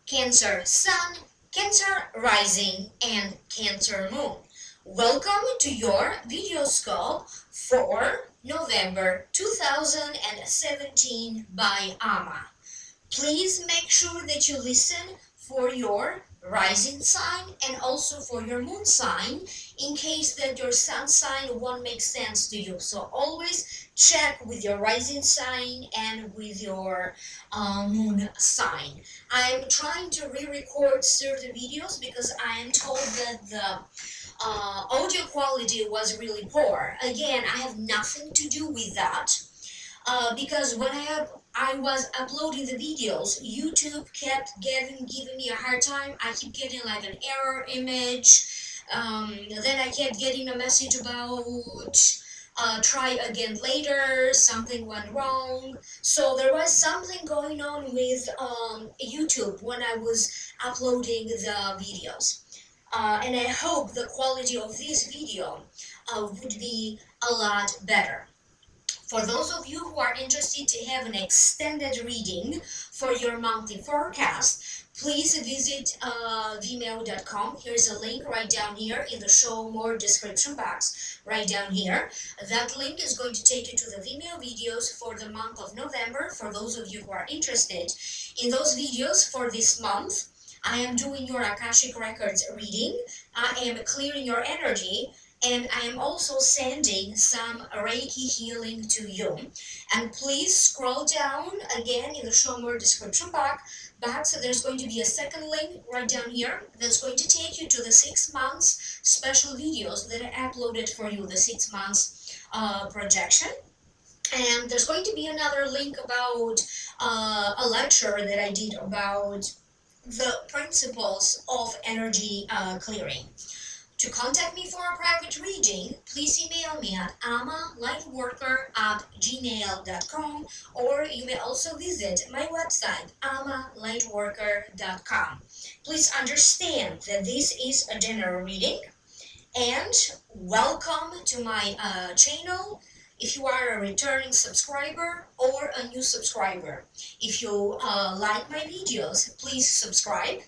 Cancer Sun, Cancer Rising, and Cancer Moon. Welcome to your video scope for November 2017 by Ama. Please make sure that you listen for your rising sign and also for your moon sign in case that your sun sign won't make sense to you. So always check with your rising sign and with your moon sign. I'm trying to re-record certain videos because I am told that the audio quality was really poor. Again, I have nothing to do with that. Because when I was uploading the videos, YouTube kept giving me a hard time. I keep getting like an error image. Then I kept getting a message about try again later, something went wrong. So there was something going on with YouTube when I was uploading the videos. And I hope the quality of this video would be a lot better. For those of you who are interested to have an extended reading for your monthly forecast, please visit vimeo.com. Here's a link right down here in the show more description box right down here. That link is going to take you to the Vimeo videos for the month of November. For those of you who are interested in those videos for this month, I am doing your Akashic Records reading. I am clearing your energy. And I am also sending some Reiki healing to you. And please scroll down again in the show more description box. So there's going to be a second link right down here that's going to take you to the 6 months special videos that I uploaded for you, the 6 months projection. And there's going to be another link about a lecture that I did about the principles of energy clearing. To contact me for a private reading, please email me at amalightworker@gmail.com, or you may also visit my website, amalightworker.com. Please understand that this is a general reading, and welcome to my channel if you are a returning subscriber or a new subscriber. If you like my videos, please subscribe.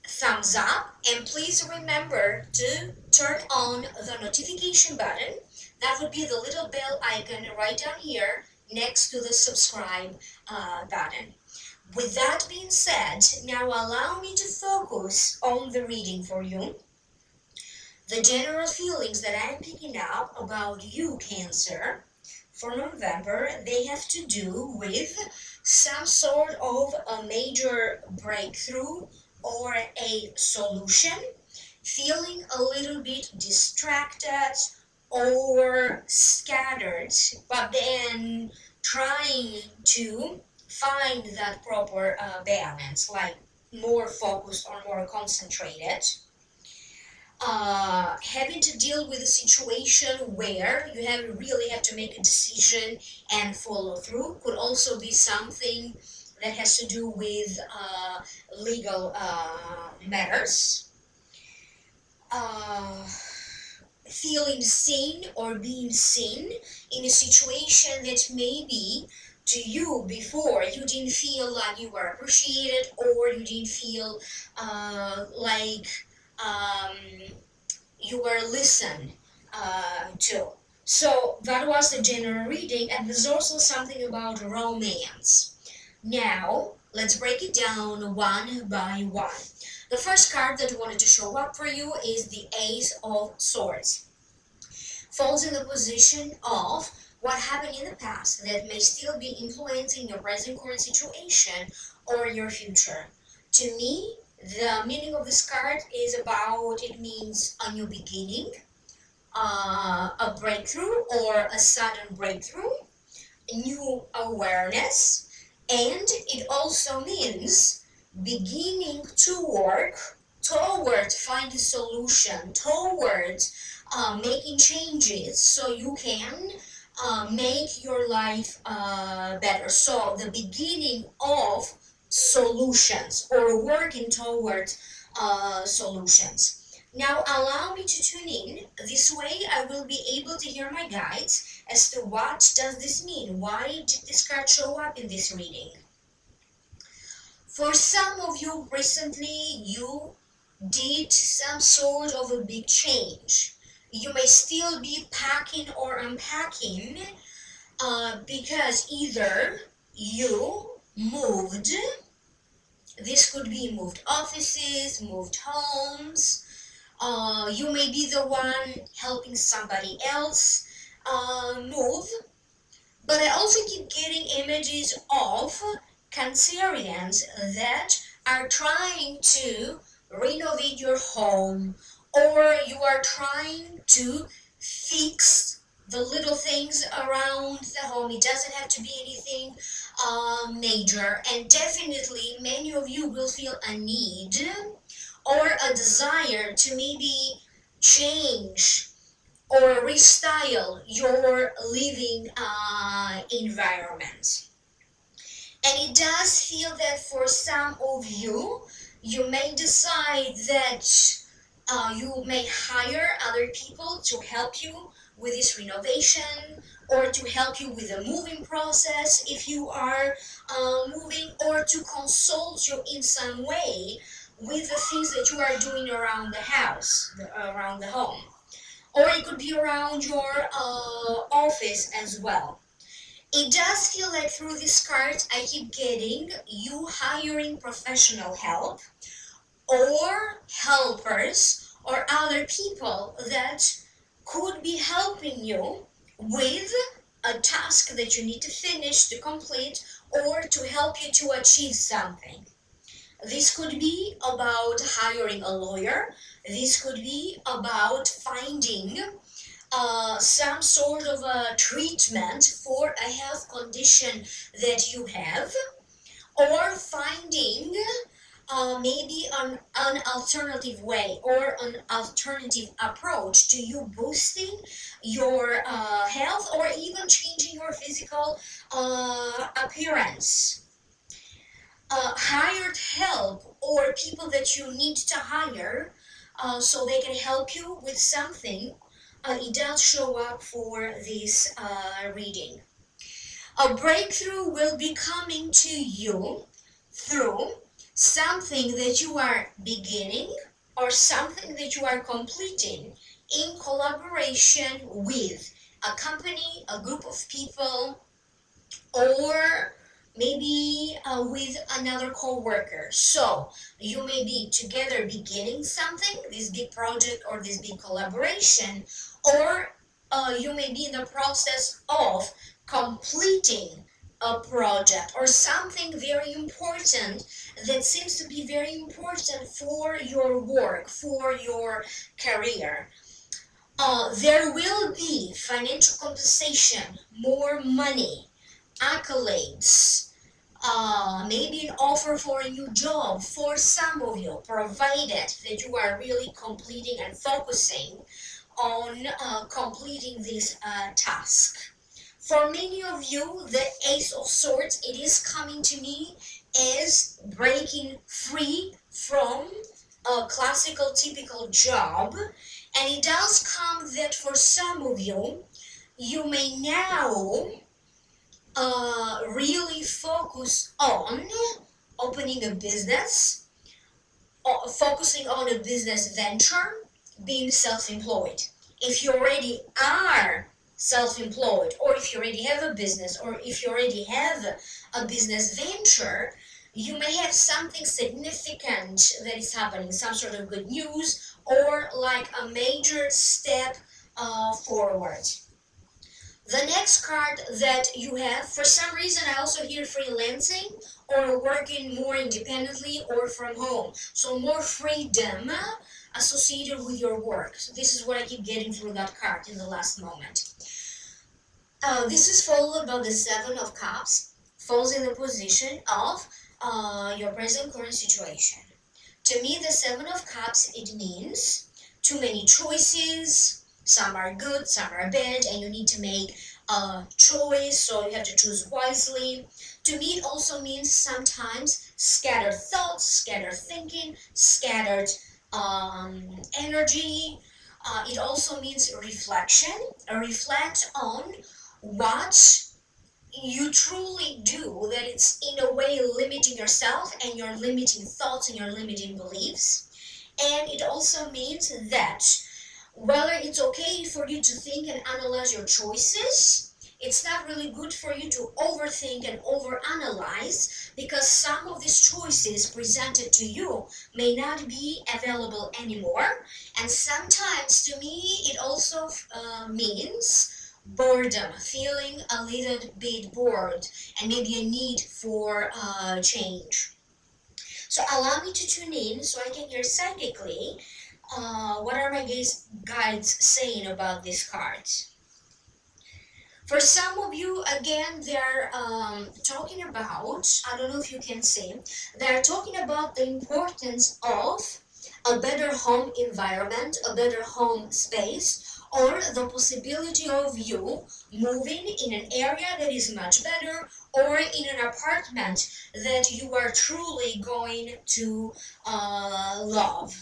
Thumbs up, and please remember to turn on the notification button. That would be the little bell icon right down here next to the subscribe button. With that being said, now allow me to focus on the reading for you. The general feelings that I'm picking up about you, Cancer, for November, they have to do with some sort of a major breakthrough or a solution, feeling a little bit distracted or scattered, but then trying to find that proper balance, like more focused or more concentrated. Having to deal with a situation where you really have to make a decision and follow through could also be something that has to do with legal matters. Feeling seen or being seen in a situation that maybe to you before you didn't feel like you were appreciated, or you didn't feel like you were listened to. So that was the general reading, and there's also something about romance. Now, let's break it down one by one. The first card that wanted to show up for you is the Ace of Swords. Falls in the position of what happened in the past that may still be influencing your present current situation or your future. To me, the meaning of this card is about, it means a new beginning, a breakthrough or a sudden breakthrough, new awareness. And it also means beginning to work toward finding a solution, towards making changes so you can make your life better. So the beginning of solutions or working towards solutions. Now allow me to tune in. This way I will be able to hear my guides as to what does this mean. Why did this card show up in this reading? For some of you, recently you did some sort of a big change. You may still be packing or unpacking because either you moved, this could be moved offices, moved homes, you may be the one helping somebody else move, but I also keep getting images of Cancerians that are trying to renovate your home, or you are trying to fix the little things around the home. It doesn't have to be anything major, and definitely many of you will feel a need or a desire to maybe change or restyle your living environment. And it does feel that for some of you, you may decide that you may hire other people to help you with this renovation, or to help you with the moving process if you are moving, or to consult you in some way with the things that you are doing around the house, around the home. Or it could be around your office as well. It does feel like through this card I keep getting you hiring professional help or helpers or other people that could be helping you with a task that you need to finish, to complete, or to help you to achieve something. This could be about hiring a lawyer. This could be about finding some sort of a treatment for a health condition that you have, or finding maybe an alternative way or an alternative approach to you boosting your health, or even changing your physical appearance. Hired help, or people that you need to hire so they can help you with something, it does show up for this reading. A breakthrough will be coming to you through something that you are beginning or something that you are completing in collaboration with a company, a group of people, or maybe with another co-worker. So you may be together beginning something, this big project or this big collaboration, or you may be in the process of completing a project or something very important that seems to be very important for your work, for your career. There will be financial compensation, more money, accolades, maybe an offer for a new job for some of you, provided that you are really completing and focusing on completing this task. For many of you, the Ace of Swords, it is coming to me as breaking free from a classical, typical job. And it does come that for some of you, you may now really focus on opening a business, focusing on a business venture, being self-employed. If you already are self-employed, or if you already have a business, or if you already have a business venture, you may have something significant that is happening, some sort of good news, or like a major step forward. The next card that you have, for some reason I also hear freelancing or working more independently or from home. So more freedom associated with your work. So this is what I keep getting through that card in the last moment. This is followed by the Seven of Cups, falls in the position of your present current situation. To me, the Seven of Cups, it means too many choices. Some are good, some are bad, and you need to make a choice, so you have to choose wisely. To me, it also means sometimes scattered thoughts, scattered thinking, scattered energy. It also means reflection. Reflect on what you truly do that it's in a way limiting yourself and your limiting thoughts and your limiting beliefs. And it also means that whether it's okay for you to think and analyze your choices, it's not really good for you to overthink and overanalyze, because some of these choices presented to you may not be available anymore. And sometimes, to me, it also means boredom, feeling a little bit bored, and maybe a need for change. So allow me to tune in so I can hear psychically what are my guides saying about this card. For some of you, again, they're talking about, I don't know if you can see, they're talking about the importance of a better home environment, a better home space, or the possibility of you moving in an area that is much better, or in an apartment that you are truly going to love.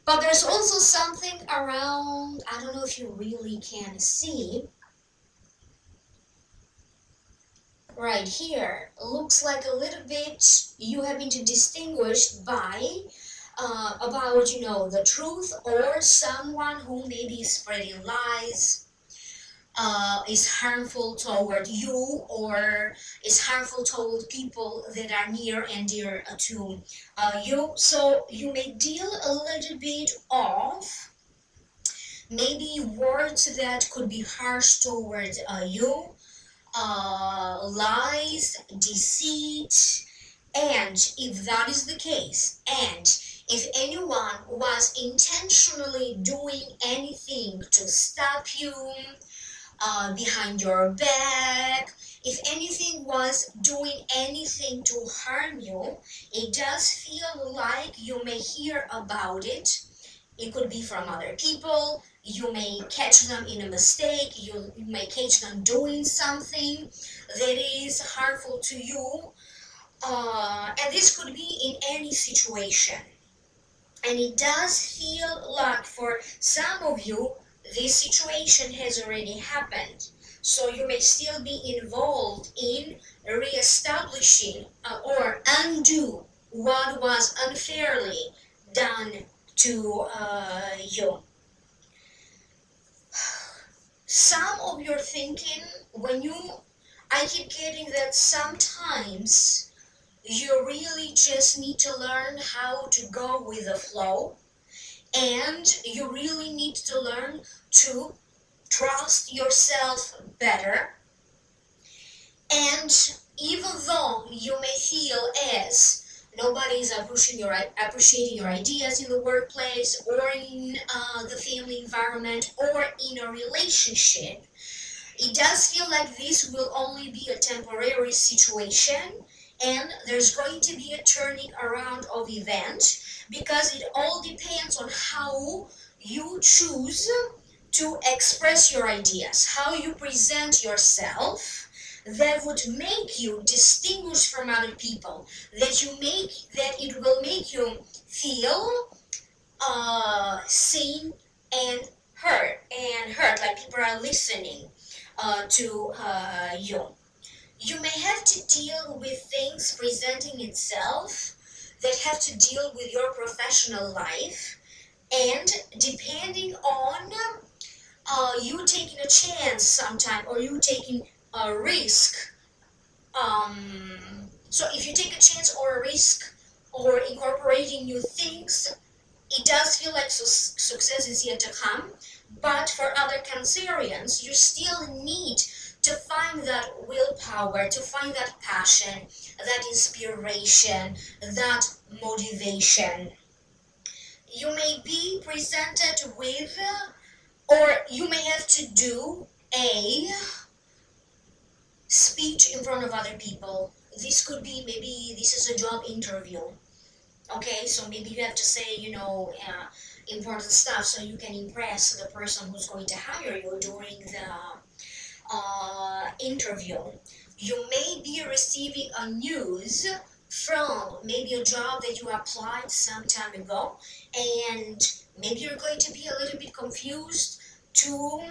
But there's also something around, I don't know if you really can see, right here. Looks like a little bit you have been distinguished by about, you know, the truth, or someone who maybe is spreading lies, is harmful toward you, or is harmful toward people that are near and dear to you. So you may deal a little bit of maybe words that could be harsh toward you, lies, deceit, and if that is the case, and if anyone was intentionally doing anything to stop you behind your back, if anything was doing anything to harm you, it does feel like you may hear about it. It could be from other people. You may catch them in a mistake. You may catch them doing something that is harmful to you. And this could be in any situation. And it does feel like for some of you, this situation has already happened. So you may still be involved in reestablishing or undo what was unfairly done to you. Some of your thinking, I keep getting that sometimes you really just need to learn how to go with the flow, and you really need to learn to trust yourself better. And even though you may feel as nobody is appreciating your ideas in the workplace, or in the family environment, or in a relationship, it does feel like this will only be a temporary situation, and there's going to be a turning around of event, because it all depends on how you choose to express your ideas, how you present yourself, that would make you distinguish from other people, that it will make you feel seen and heard, like people are listening to you. You may have to deal with things presenting itself that have to deal with your professional life, and depending on you taking a chance sometime, or you taking a risk. So if you take a chance or a risk, or incorporating new things, it does feel like success is yet to come. But for other Cancerians, you still need to find that willpower, to find that passion, that inspiration, that motivation. You may be presented with, or you may have to do a speech in front of other people. This could be, maybe this is a job interview. Okay, so maybe you have to say, important stuff so you can impress the person who's going to hire you during the interview. You may be receiving a news from maybe a job that you applied some time ago, and maybe you're going to be a little bit confused to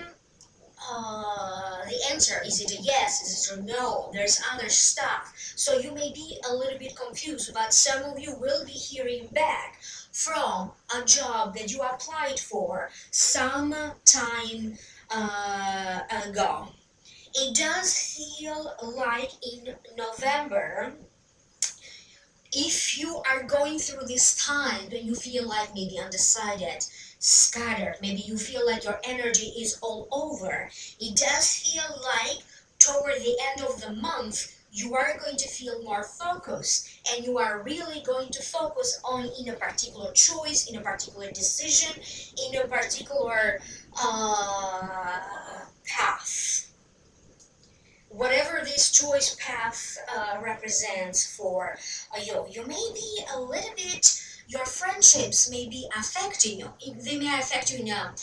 the answer. Is it a yes? Is it a no? There's other stuff. So you may be a little bit confused, but some of you will be hearing back from a job that you applied for some time ago. It does feel like in November, if you are going through this time that you feel like maybe undecided, scattered, maybe you feel like your energy is all over, it does feel like toward the end of the month you are going to feel more focused, and you are really going to focus on in a particular choice, in a particular decision, in a particular path. Whatever this choice path represents for you. You may be a little bit, your friendships may be affecting you. They may affect you in a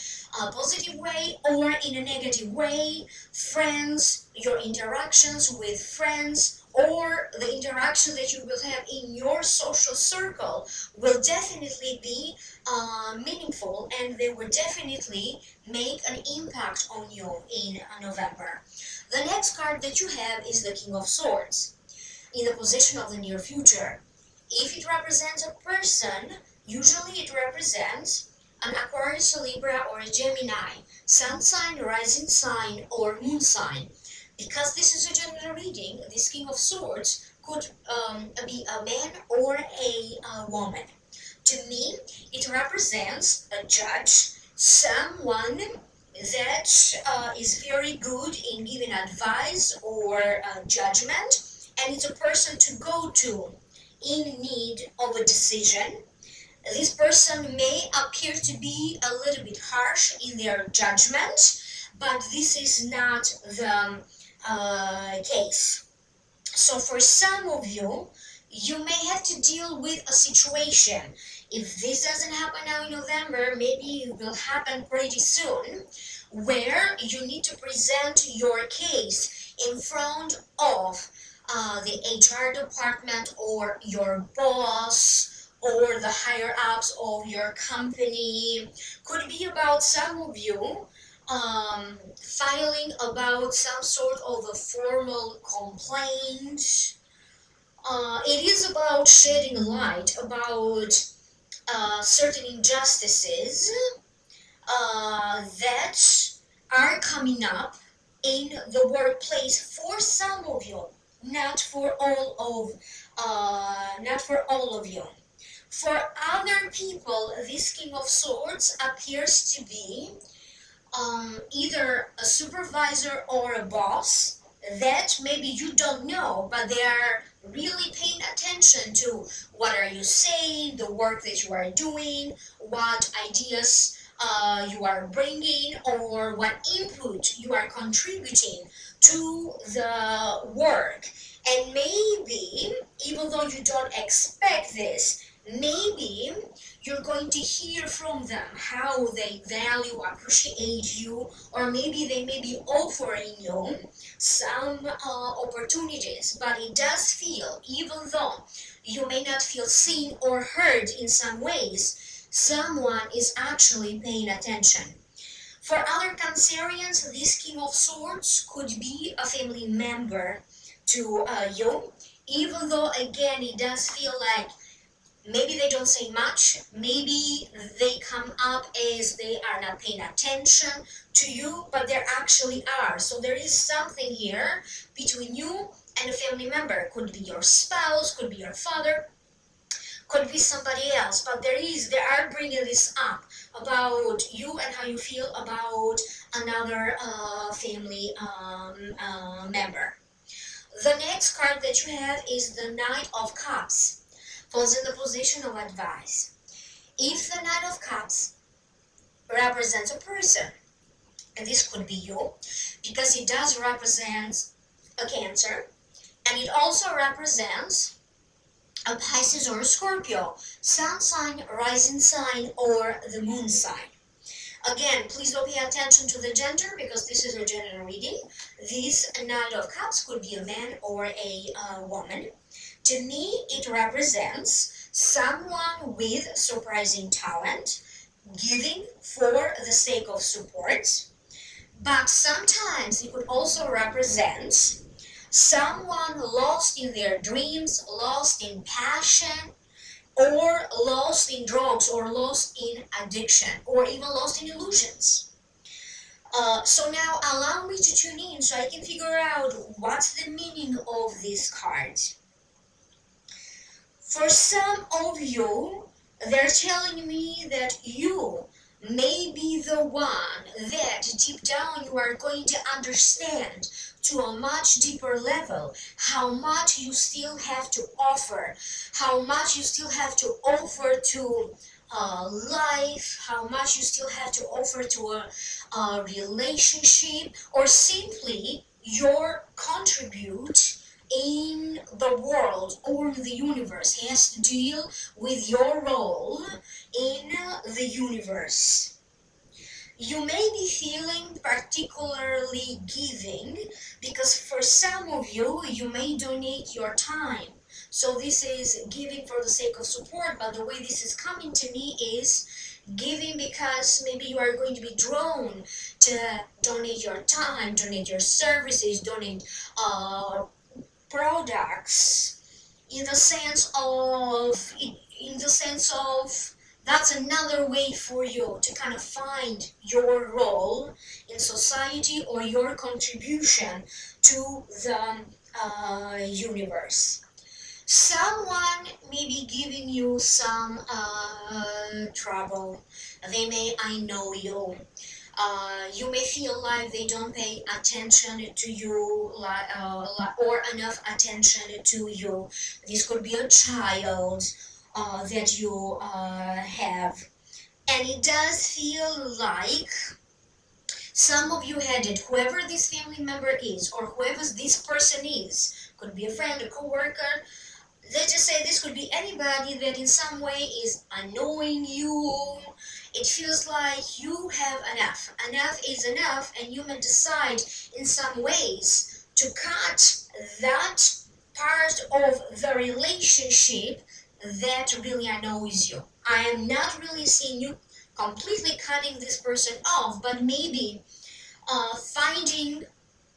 positive way or in a negative way. Friends, your interactions with friends, or the interaction that you will have in your social circle will definitely be meaningful, and they will definitely make an impact on you in November. The next card that you have is the King of Swords, in the position of the near future. If it represents a person, usually it represents an Aquarius, a Libra, or a Gemini, sun sign, rising sign, or moon sign. Because this is a general reading, this King of Swords could be a man or a woman. To me, it represents a judge, someone that is very good in giving advice or judgment, and it's a person to go to in need of a decision. This person may appear to be a little bit harsh in their judgment, but this is not the case. So for some of you, you may have to deal with a situation. If this doesn't happen now in November, maybe it will happen pretty soon, where you need to present your case in front of the HR department or your boss or the higher ups of your company. Could be about some of you filing about some sort of a formal complaint. It is about shedding light about certain injustices that are coming up in the workplace for some of you, not for all of you. For other people, this King of Swords appears to be either a supervisor or a boss that maybe you don't know, but they are really paying attention to what are you saying, the work that you are doing, what ideas you are bringing, or what input you are contributing to the work. And maybe, even though you don't expect this, maybe you're going to hear from them how they value, appreciate you, or maybe they may be offering you some opportunities. But it does feel, even though you may not feel seen or heard in some ways, someone is actually paying attention. For other Cancerians, this King of Swords could be a family member to you, even though, again, it does feel like maybe they don't say much, maybe they come up as they are not paying attention to you, but there actually are. So there is something here between you and a family member. Could be your spouse, could be your father, could be somebody else, but they are bringing this up about you and how you feel about another family member. The next card that you have is the Knight of Cups. Falls in the position of advice. If the Knight of Cups represents a person, and this could be you, because it does represent a Cancer, and it also represents a Pisces or a Scorpio, sun sign, rising sign, or the moon sign. Again, please don't pay attention to the gender because this is a general reading. This Knight of Cups could be a man or a woman. To me, it represents someone with surprising talent, giving for the sake of support, But sometimes it could also represent someone lost in their dreams, lost in passion, or lost in drugs, or lost in addiction, or even lost in illusions. So now allow me to tune in so I can figure out what's the meaning of this card. For some of you, they're telling me that you may be the one that deep down you are going to understand to a much deeper level how much you still have to offer, how much you still have to offer to life, how much you still have to offer to a relationship, or simply your contribute in the world or the universe. It has to deal with your role in the universe. You may be feeling particularly giving because for some of you, you may donate your time. So this is giving for the sake of support, but the way this is coming to me is giving because maybe you are going to be drawn to donate your time, donate your services, donate products in the sense of that's another way for you to kind of find your role in society or your contribution to the universe. Someone may be giving you some trouble. They may I know you. You may feel like they don't pay attention to you or enough attention to you. This could be a child that you have. And it does feel like some of you had it, whoever this family member is or whoever this person is, could be a friend, a co-worker. Let's just say this could be anybody that in some way is annoying you. It feels like you have enough. Enough is enough, and you may decide in some ways to cut that part of the relationship that really annoys you. I am not really seeing you completely cutting this person off, but maybe finding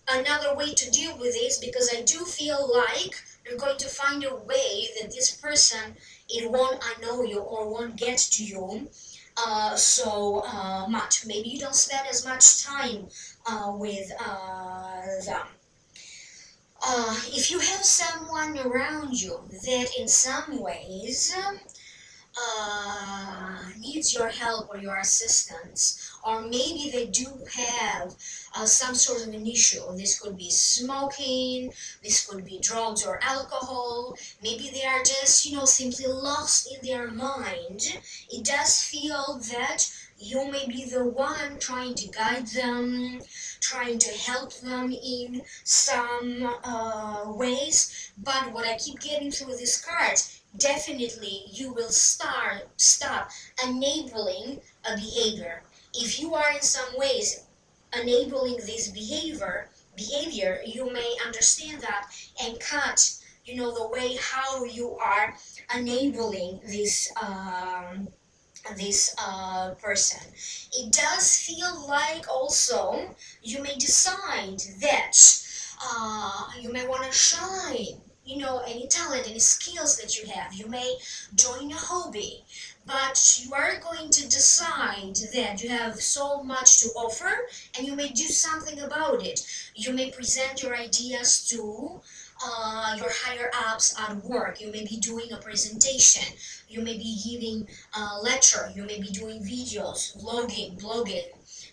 another way to deal with this, because I do feel like you're going to find a way that this person, it won't annoy you or won't get to you so much. Maybe you don't spend as much time with them. If you have someone around you that in some ways needs your help or your assistance, or maybe they do have some sort of an issue. This could be smoking, this could be drugs or alcohol, maybe they are just, simply lost in their mind. It does feel that you may be the one trying to guide them, trying to help them in some ways, but what I keep getting through this card, definitely you will stop enabling a behavior. If you are in some ways enabling this behavior, you may understand that and cut, the way how you are enabling this person. It does feel like also you may decide that you may want to shine, any talent, any skills that you have. You may join a hobby, but you are going to decide that you have so much to offer and you may do something about it. You may present your ideas to your higher ups at work. You may be doing a presentation. You may be giving a lecture. You may be doing videos, blogging.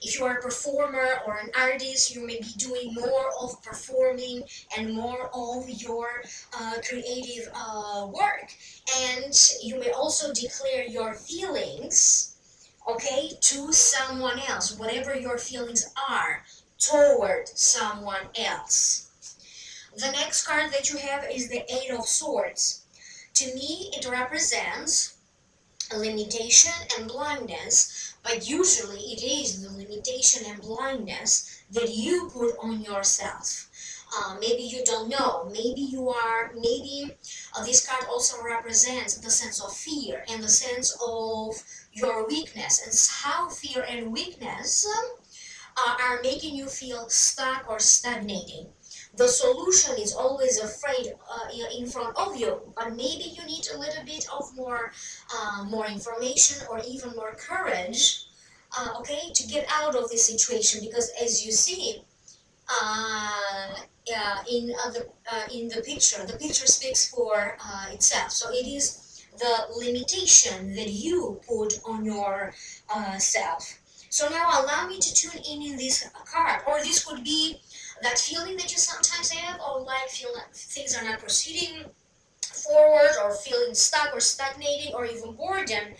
If you are a performer or an artist, you may be doing more of performing and more of your creative work. And you may also declare your feelings, okay, to someone else, whatever your feelings are toward someone else. The next card that you have is the Eight of Swords. To me, it represents a limitation and blindness, but usually it is the limitation and blindness that you put on yourself. Maybe you don't know, maybe this card also represents the sense of fear and the sense of your weakness, and how fear and weakness are making you feel stuck or stagnating. The solution is always afraid in front of you, but maybe you need a little bit of more information or even more courage, okay, to get out of this situation. Because as you see, in the picture speaks for itself. So it is the limitation that you put on your self. So now allow me to tune in this card, or this could be that feeling that you sometimes have, or like feel like things are not proceeding forward, or feeling stuck or stagnating, or even boredom.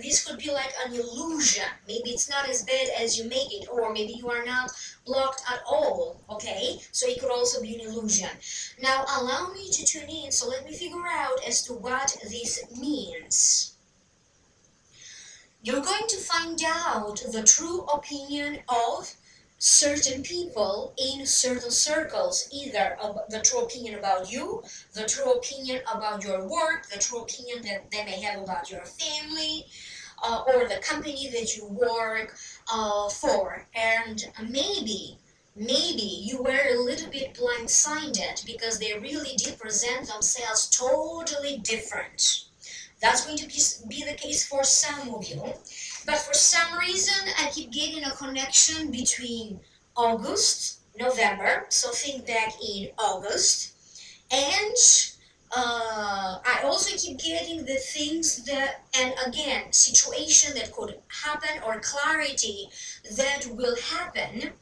This could be like an illusion. Maybe it's not as bad as you make it, or maybe you are not blocked at all. Okay, so it could also be an illusion. Now allow me to tune in, so let me figure out as to what this means. You're going to find out the true opinion of certain people in certain circles, either the true opinion about you, the true opinion about your work, the true opinion that they may have about your family, or the company that you work for. And maybe you were a little bit blindsided because they really did present themselves totally different. That's going to be the case for some of you. But for some reason, I keep getting a connection between August, November, so think back in August, and I also keep getting the things that, and again, situation that could happen or clarity that will happen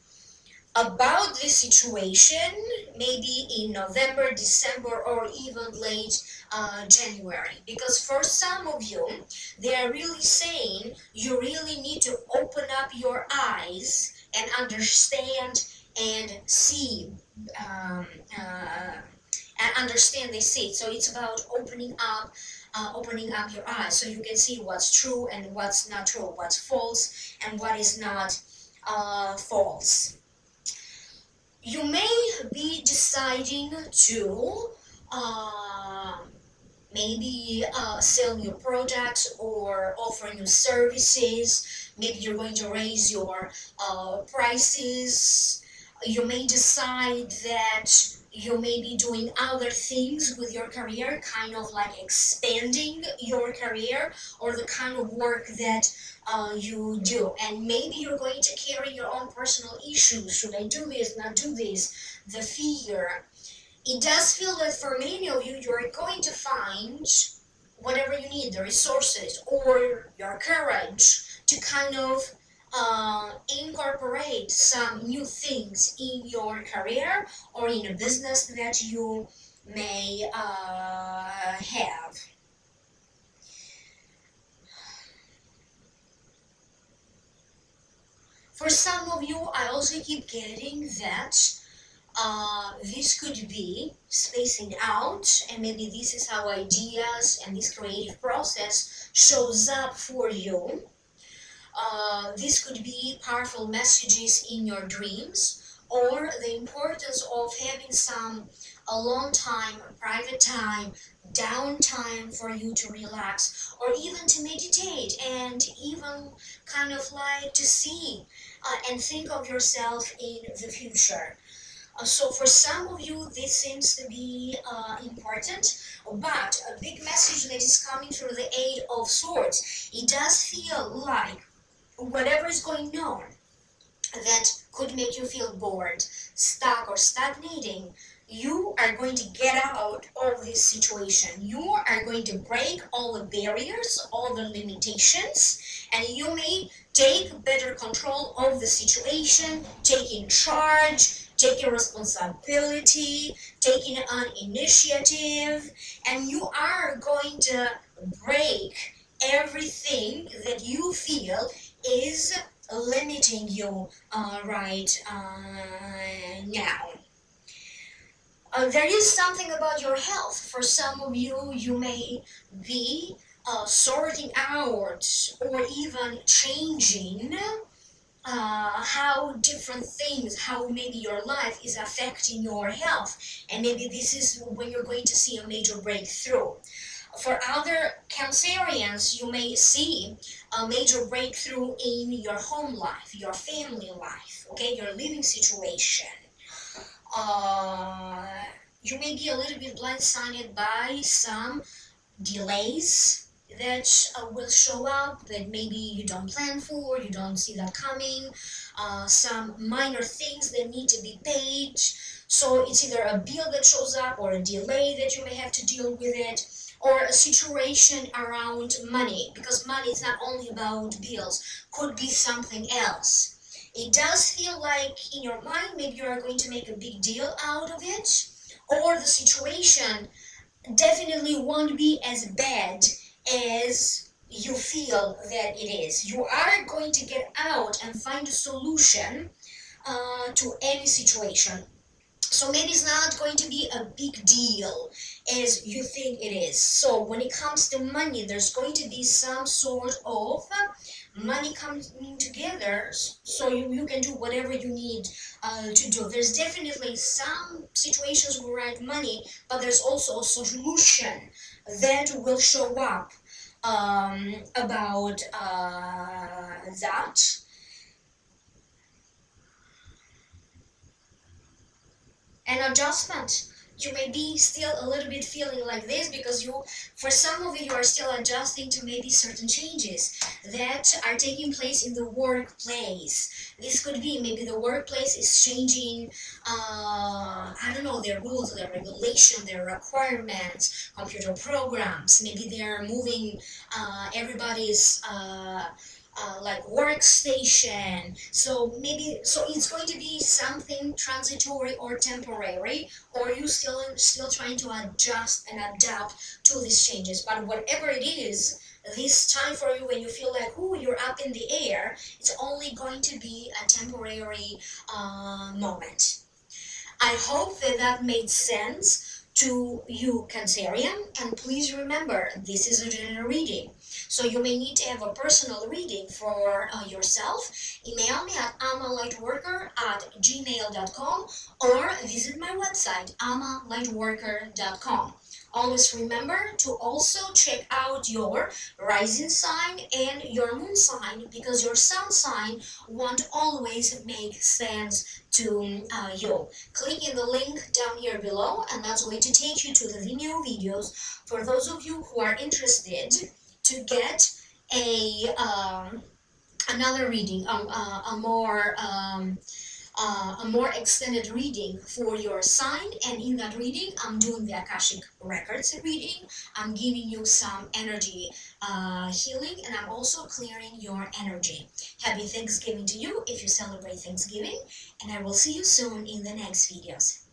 about this situation, maybe in November, December, or even late January. Because for some of you, they are really saying you really need to open up your eyes and understand and see, and understand the seed. So it's about opening up your eyes, so you can see what's true and what's not true, what's false and what is not false. You may be deciding to maybe sell new products or offer new services. Maybe you're going to raise your prices. You may decide that you may be doing other things with your career, kind of like expanding your career or the kind of work that you do. And maybe you're going to carry your own personal issues. Should I do this, not do this? The fear. It does feel that for many of you, you're going to find whatever you need, the resources or your courage to kind of incorporate some new things in your career or in a business that you may have. For some of you, I also keep getting that this could be spacing out, and maybe this is how ideas and this creative process shows up for you. This could be powerful messages in your dreams, or the importance of having some alone time, private time, downtime for you to relax, or even to meditate, and even kind of like to see and think of yourself in the future. So for some of you, this seems to be important, but a big message that is coming through the Eight of Swords, it does feel like whatever is going on that could make you feel bored, stuck, or stagnating, you are going to get out of this situation. You are going to break all the barriers, all the limitations, and you may take better control of the situation, taking charge, taking responsibility, taking an initiative, and you are going to break everything that you feel is limiting you right now. There is something about your health. For some of you, you may be sorting out or even changing how different things, how maybe your life is affecting your health. And maybe this is when you're going to see a major breakthrough. For other Cancerians, you may see a major breakthrough in your home life, your family life, okay, your living situation. Uh, you may be a little bit blindsided by some delays that will show up that maybe you don't plan for, you don't see that coming, some minor things that need to be paid. So it's either a bill that shows up or a delay that you may have to deal with it, or a situation around money, because money is not only about bills, could be something else. It does feel like in your mind maybe you are going to make a big deal out of it, or the situation definitely won't be as bad as you feel that it is. You are going to get out and find a solution to any situation. So maybe it's not going to be a big deal as you think it is. So when it comes to money, there's going to be some sort of money coming together, so you can do whatever you need to do. There's definitely some situations where you money, but there's also a solution that will show up about that. An adjustment. You may be still a little bit feeling like this because for some of you are still adjusting to maybe certain changes that are taking place in the workplace. This could be maybe the workplace is changing, I don't know, their rules, their regulation, their requirements, computer programs. Maybe they're moving everybody's like workstation. So it's going to be something transitory or temporary, or you still trying to adjust and adapt to these changes. But whatever it is, this time for you when you feel like, oh, you're up in the air, it's only going to be a temporary moment. I hope that made sense to you, Cancerian, and please remember, this is a general reading. So you may need to have a personal reading for yourself. Email me at amalightworker@gmail.com or visit my website, amalightworker.com. Always remember to also check out your rising sign and your moon sign, because your sun sign won't always make sense to you. Click in the link down here below, and that's going to take you to the Vimeo videos for those of you who are interested to get another reading, a more extended reading for your sign. And in that reading, I'm doing the Akashic Records reading. I'm giving you some energy healing, and I'm also clearing your energy. Happy Thanksgiving to you if you celebrate Thanksgiving, and I will see you soon in the next videos.